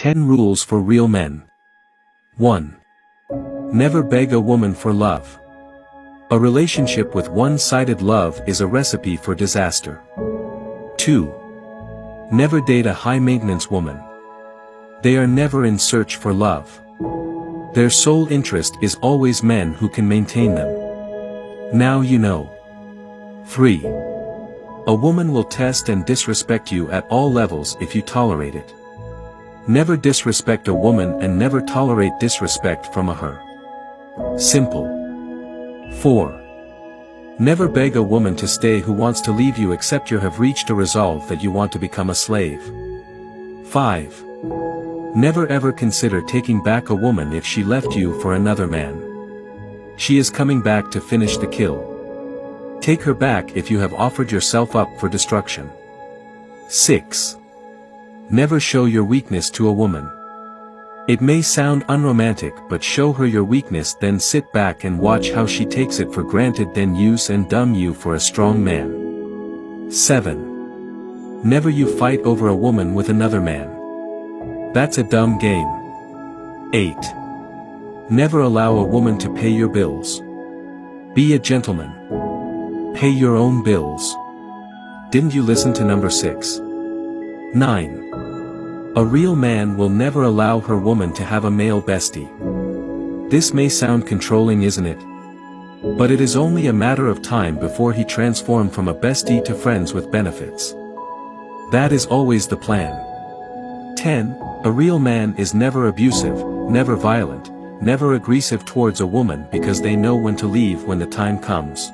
10 Rules for Real Men. 1. Never beg a woman for love. A relationship with one-sided love is a recipe for disaster. 2. Never date a high-maintenance woman. They are never in search for love. Their sole interest is always men who can maintain them. Now you know. 3. A woman will test and disrespect you at all levels if you tolerate it. Never disrespect a woman and never tolerate disrespect from her. Simple. 4. Never beg a woman to stay who wants to leave you except you have reached a resolve that you want to become a slave. 5. Never ever consider taking back a woman if she left you for another man. She is coming back to finish the kill. Take her back if you have offered yourself up for destruction. 6. Never show your weakness to a woman. It may sound unromantic, but show her your weakness, then sit back and watch how she takes it for granted, then use and dumb you for a strong man. 7. Never you fight over a woman with another man. That's a dumb game. 8. Never allow a woman to pay your bills. Be a gentleman. Pay your own bills. Didn't you listen to number 6? 9. A real man will never allow her woman to have a male bestie. This may sound controlling, isn't it? But it is only a matter of time before he transforms from a bestie to friends with benefits. That is always the plan. 10. A real man is never abusive, never violent, never aggressive towards a woman, because they know when to leave when the time comes.